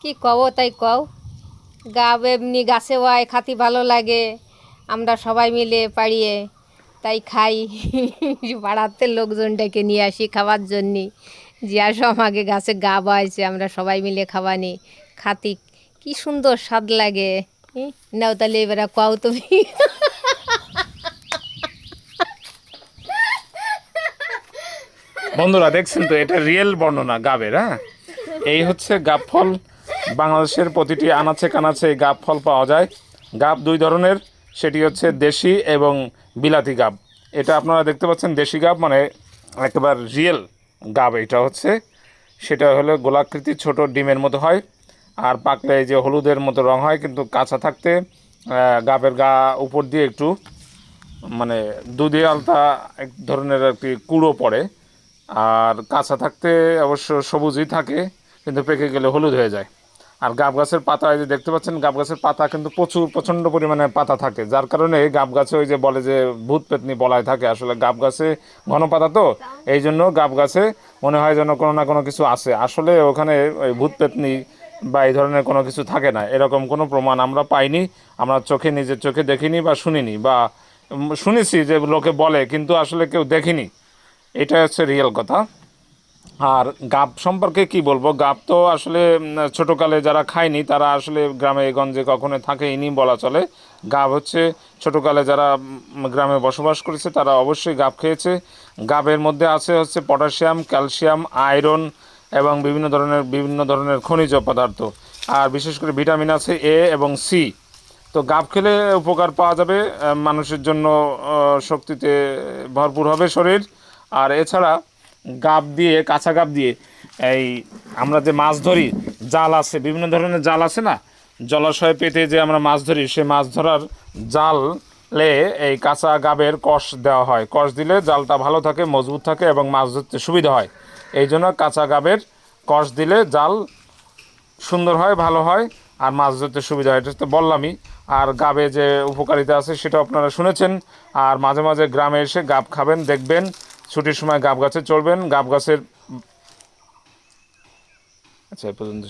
কি কও তাই কও। গাব এমনি গাছে হয়, খাতি ভালো লাগে। আমরা সবাই মিলে পাড়িয়ে তাই খাই। পাড়াতে লোকজনটাকে নিয়ে আসি খাওয়ার জন্যে, যে আসো আমাকে গাছে গাব হয়েছে, আমরা সবাই মিলে খাওয়ানি খাতি। কি সুন্দর স্বাদ লাগে। নাও তাহলে এবারে কও তুমি। বন্ধুরা দেখছেন তো, এটা রিয়েল বর্ণনা গাবের। হ্যাঁ, এই হচ্ছে গাব ফল। বাংলাদেশের প্রতিটি আনাচে কানাচে এই গাব ফল পাওয়া যায়। গাব দুই ধরনের, সেটি হচ্ছে দেশি এবং বিলাতি গাব। এটা আপনারা দেখতে পাচ্ছেন, দেশি গাব মানে একেবারে রিয়েল গাব। এটা হচ্ছে, সেটা হলো গোলাকৃতি, ছোট ডিমের মতো হয়। আর পাকলে এই যে হলুদের মতো রং হয়, কিন্তু কাঁচা থাকতে গাবের গা উপর দিয়ে একটু মানে দুধে আলতা এক ধরনের একটি কুঁড়ো পড়ে। আর কাঁচা থাকতে অবশ্য সবুজই থাকে, কিন্তু পেকে গেলে হলুদ হয়ে যায়। আর গাব গাছের পাতা, এই যে দেখতে পাচ্ছেন, গাব গাছের পাতা কিন্তু প্রচণ্ড পরিমাণে পাতা থাকে, যার কারণে গাব গাছে ওই যে বলে যে ভূত পেতনি বলায় থাকে। আসলে গাব গাছে ঘন পাতা তো, এই জন্য গাব গাছে মনে হয় যেন কোনো না কোনো কিছু আছে। আসলে ওখানে ওই ভূত পেতনি বা এই ধরনের কোনো কিছু থাকে না, এরকম কোনো প্রমাণ আমরা পাইনি। আমরা নিজের চোখে দেখিনি বা শুনিনি, বা শুনেছি যে লোকে বলে, কিন্তু আসলে কেউ দেখিনি। এটা হচ্ছে রিয়েল কথা। আর গাব সম্পর্কে কি বলবো, গাব তো আসলে ছোটোকালে যারা খায়নি তারা আসলে গ্রামে গঞ্জে কখনো থাকেইনি বলা চলে। গাব হচ্ছে ছোটোকালে যারা গ্রামে বসবাস করেছে তারা অবশ্যই গাব খেয়েছে। গাবের মধ্যে আছে হচ্ছে পটাশিয়াম, ক্যালসিয়াম, আয়রন এবং বিভিন্ন ধরনের খনিজ পদার্থ। আর বিশেষ করে ভিটামিন আছে এ এবং সি। তো গাব খেলে উপকার পাওয়া যাবে, মানুষের জন্য শক্তিতে ভরপুর হবে শরীর। আর এছাড়া গাব দিয়ে, কাঁচা গাব দিয়ে এই আমরা যে মাছ ধরি, জাল আছে, বিভিন্ন ধরনের জাল আছে না, জলাশয়ে পেতে যে আমরা মাছ ধরি, সে মাছ ধরার জালে এই কাঁচা গাবের কষ দেওয়া হয়। কষ দিলে জালটা ভালো থাকে, মজবুত থাকে এবং মাছ ধরতে সুবিধা হয়। এই জন্য কাঁচা গাবের কষ দিলে জাল সুন্দর হয়, ভালো হয়, আর মাছ ধরতে সুবিধা হয়। এটা তো বললামই। আর গাবে যে উপকারিতা আছে সেটা আপনারা শুনেছেন। আর মাঝে মাঝে গ্রামে এসে গাব খাবেন, দেখবেন। ছুটির সময় গাব গাছে চড়বেন, গাব গাছের। আচ্ছা, এ পর্যন্ত।